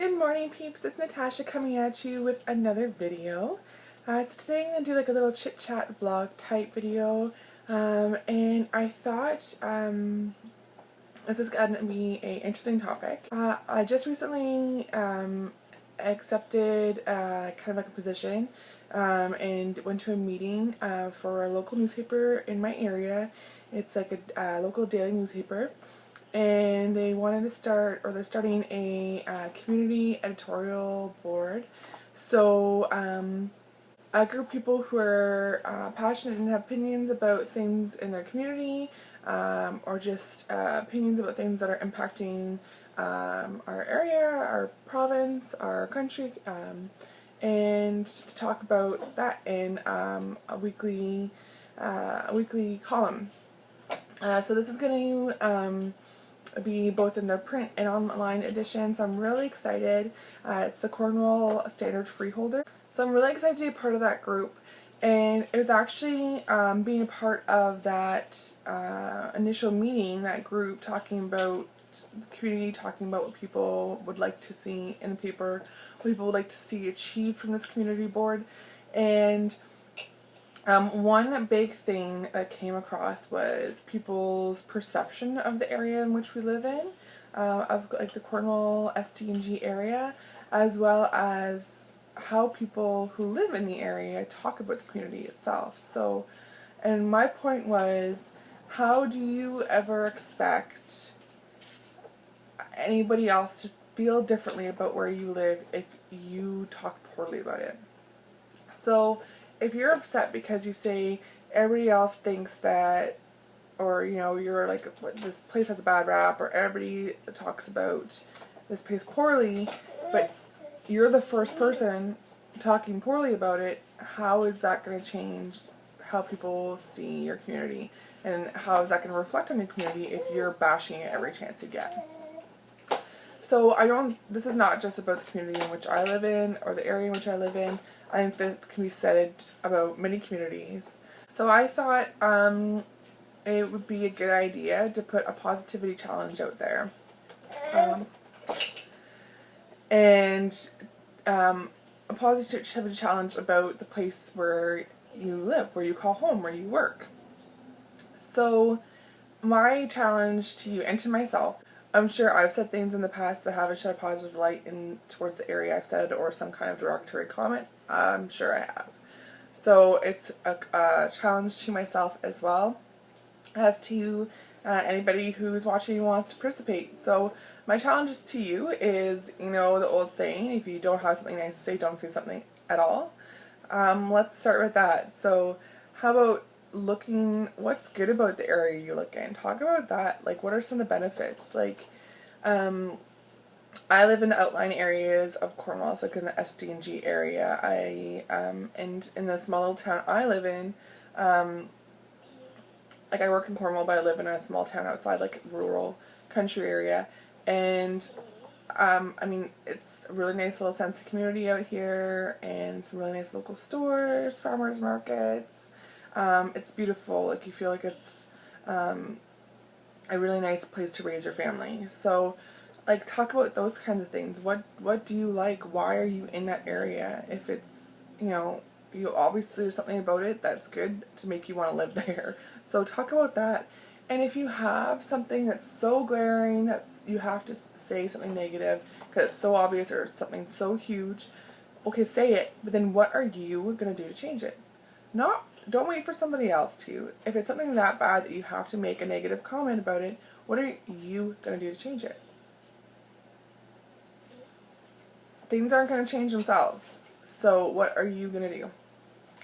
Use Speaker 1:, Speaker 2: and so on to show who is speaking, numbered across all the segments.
Speaker 1: Good morning, peeps. It's Natasha coming at you with another video. So today I'm going to do like a little chit chat vlog type video, and I thought this was going to be an interesting topic. I just recently accepted kind of like a position and went to a meeting for a local newspaper in my area. It's like a local daily newspaper. And they wanted to start, or they're starting a community editorial board. So a group of people who are passionate and have opinions about things in their community, or just opinions about things that are impacting our area, our province, our country, and to talk about that in a weekly column. So this is going to be both in their print and online edition, so I'm really excited. It's the Cornwall Standard Freeholder, so I'm really excited to be a part of that group. And it was actually being a part of that initial meeting, that group, talking about the community, talking about what people would like to see in the paper, what people would like to see achieved from this community board. And one big thing that came across was people's perception of the area in which we live in, of like the Cornwall ST&G area, as well as how people who live in the area talk about the community itself. So, and my point was, how do you ever expect anybody else to feel differently about where you live if you talk poorly about it? So if you're upset because you say everybody else thinks that, or you're like, this place has a bad rap, or everybody talks about this place poorly, but you're the first person talking poorly about it, how is that going to change how people see your community? And how is that going to reflect on your community if you're bashing it every chance you get? So this is not just about the community in which I live in, or the area in which I live in. I think that can be said about many communities. So I thought it would be a good idea to put a positivity challenge out there. A positivity challenge about the place where you live, where you call home, where you work. So my challenge to you and to myself, I'm sure I've said things in the past that haven't shed a positive light towards the area I've said, or some kind of derogatory comment. I'm sure I have. So it's a challenge to myself as well as to anybody who's watching and wants to participate. So my challenge to you is, the old saying, if you don't have something nice to say, don't say something at all. Let's start with that. So how about looking what's good about the area you look in? Talk about that. Like, what are some of the benefits? Like, I live in the outlying areas of Cornwall, so like in the ST&G area. And in the small little town I live in, like I work in Cornwall, but I live in a small town outside, like rural country area. And I mean, it's a really nice little sense of community out here, and some really nice local stores, farmers markets. It's beautiful. Like, you feel like it's a really nice place to raise your family. So, like, talk about those kinds of things. What do you like? Why are you in that area? If it's, you obviously there's something about it that's good to make you want to live there. So talk about that. And if you have something that's so glaring that you have to say something negative because it's so obvious, or something so huge, okay, say it. But then what are you going to do to change it? Don't wait for somebody else to. If it's something that bad that you have to make a negative comment about it, what are you going to do to change it? Things aren't going to change themselves. So what are you going to do?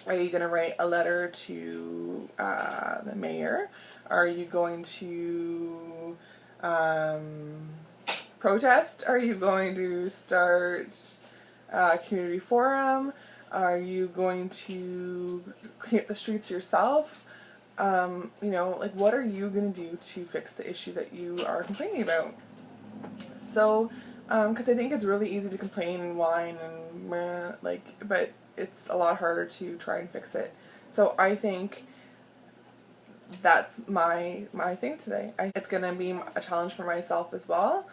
Speaker 1: Are you going to write a letter to the mayor? Are you going to protest? Are you going to start a community forum? Are you going to clean up the streets yourself? Like, what are you going to do to fix the issue that you are complaining about? So, because I think it's really easy to complain and whine and but it's a lot harder to try and fix it. So I think that's my thing today. It's going to be a challenge for myself as well.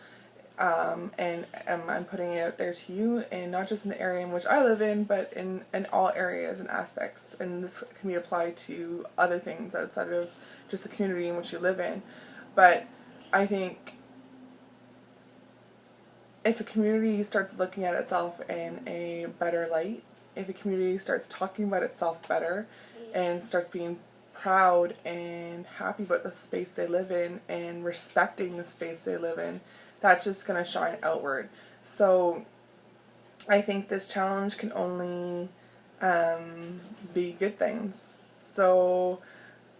Speaker 1: and I'm putting it out there to you, and not just in the area in which I live in, but in all areas and aspects. And this can be applied to other things outside of just the community in which you live in. But I think if a community starts looking at itself in a better light, if a community starts talking about itself better and starts being proud and happy about the space they live in and respecting the space they live in, that's just going to shine outward. So I think this challenge can only be good things. So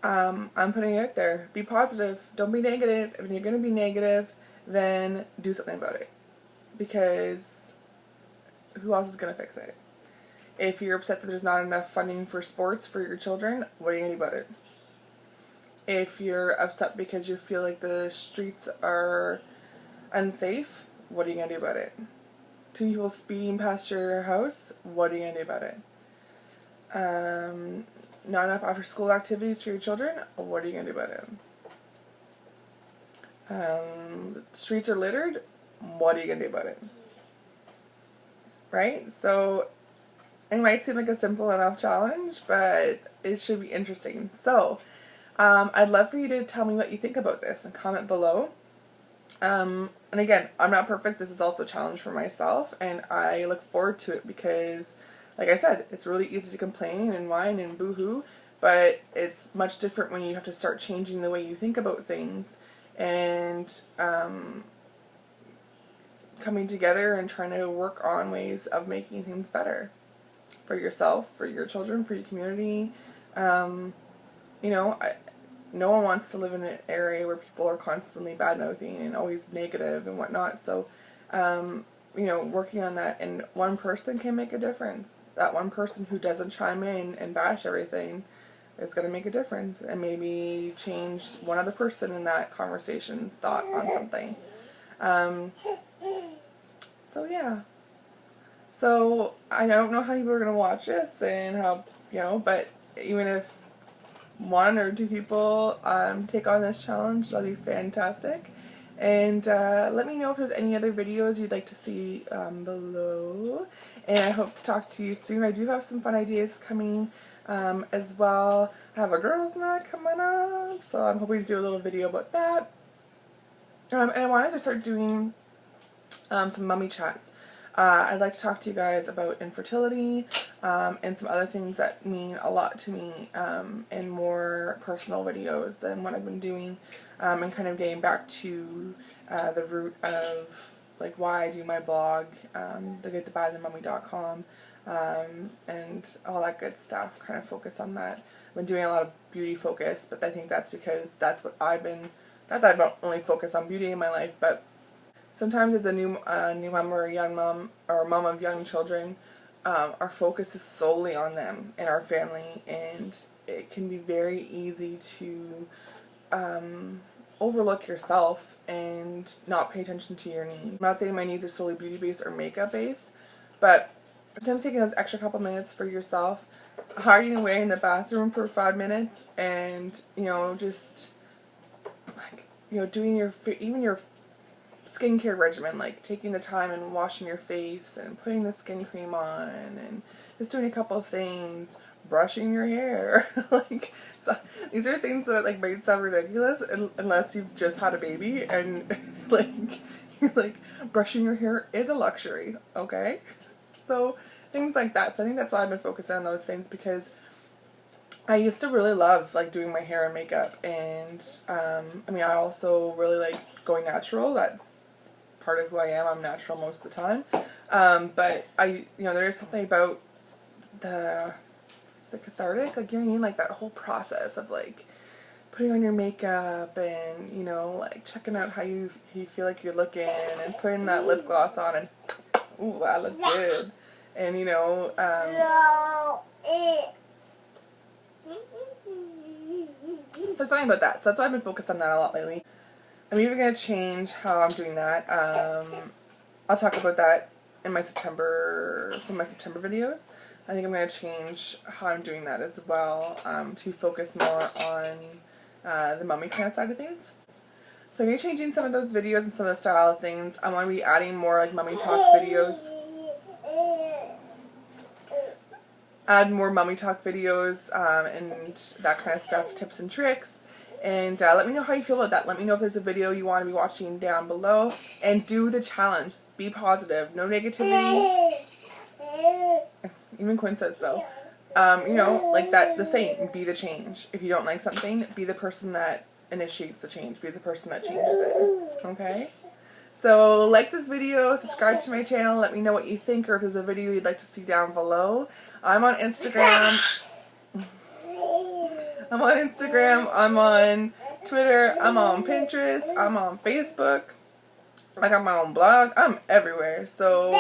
Speaker 1: I'm putting it out there. Be positive. Don't be negative. If you're going to be negative, then do something about it. Because who else is going to fix it? If you're upset that there's not enough funding for sports for your children, what are you going to do about it? If you're upset because you feel like the streets are unsafe, what are you going to do about it? 2 people speeding past your house, what are you going to do about it? Not enough after school activities for your children, what are you going to do about it? Streets are littered, what are you going to do about it? Right? So it might seem like a simple enough challenge, but it should be interesting. So I'd love for you to tell me what you think about this and comment below. And again, I'm not perfect. This is also a challenge for myself, and I look forward to it because, like I said, it's really easy to complain and whine and boo-hoo, but it's much different when you have to start changing the way you think about things and coming together and trying to work on ways of making things better for yourself, for your children, for your community. You know, no one wants to live in an area where people are constantly bad-mouthing and always negative and whatnot. So, you know, working on that, and one person can make a difference. That one person who doesn't chime in and bash everything is going to make a difference and maybe change one other person in that conversation's thought on something. So, yeah. So, I don't know how people are going to watch this and how, you know, but even if 1 or 2 people take on this challenge, that'll be fantastic. And let me know if there's any other videos you'd like to see below. And I hope to talk to you soon. I do have some fun ideas coming as well. I have a girls' night coming up, so I'm hoping to do a little video about that. And I wanted to start doing some mummy chats. I'd like to talk to you guys about infertility and some other things that mean a lot to me in more personal videos than what I've been doing, and kind of getting back to the root of like why I do my blog, the good, the bad, and the mummy.com, and all that good stuff. Kind of focus on that. I've been doing a lot of beauty focus, but I think that's because that's what I've been, not that I don't only focus on beauty in my life, but sometimes as a new mom or a young mom or a mom of young children, our focus is solely on them and our family, and it can be very easy to overlook yourself and not pay attention to your needs. I'm not saying my needs are solely beauty based or makeup based, but sometimes taking those extra couple minutes for yourself, hiding away in the bathroom for 5 minutes, and you know, just like, you know, doing your even your skincare regimen, like taking the time and washing your face and putting the skin cream on and just doing a couple of things, brushing your hair. Like, so these are things that like might sound ridiculous unless you've just had a baby and like you're like, brushing your hair is a luxury, okay? So things like that. So I think that's why I've been focusing on those things, because I used to really love like doing my hair and makeup, and I mean, I also really like going natural. That's part of who I am. I'm natural most of the time, but you know, there is something about the cathartic, like, you know what I mean, like that whole process of like putting on your makeup and, you know, like checking out how you feel like you're looking, and putting that lip gloss on and ooh, I look good, and you know, so something about that. So that's why I've been focused on that a lot lately. I'm even going to change how I'm doing that. I'll talk about that in my some of my September videos. I think I'm going to change how I'm doing that as well, to focus more on the mummy kind of side of things. So I'm going to be changing some of those videos and some of the style of things. I want to be adding more like mommy talk videos. Add more mommy talk videos and that kind of stuff, tips and tricks. And let me know how you feel about that. Let me know if there's a video you want to be watching down below. And do the challenge. Be positive. No negativity. Even Quinn says so. You know, like that, the saying, be the change. If you don't like something, be the person that initiates the change. Be the person that changes it. Okay? So, like this video, subscribe to my channel, let me know what you think, or if there's a video you'd like to see down below. I'm on Instagram. I'm on Twitter, I'm on Pinterest, I'm on Facebook. I got my own blog. I'm everywhere. So,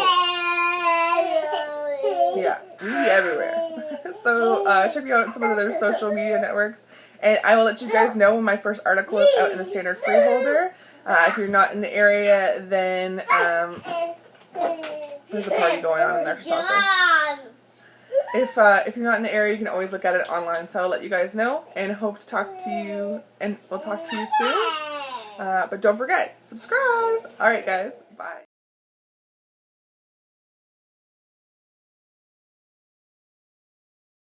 Speaker 1: yeah, we everywhere. So, check me out on some of the other social media networks. And I will let you guys know when my first article is out in the Standard Freeholder. If you're not in the area, then there's a party going on in there for salsa. If you're not in the area, you can always look at it online. So I'll let you guys know, and hope to talk to you, and we'll talk to you soon. But don't forget, subscribe. All right, guys, bye.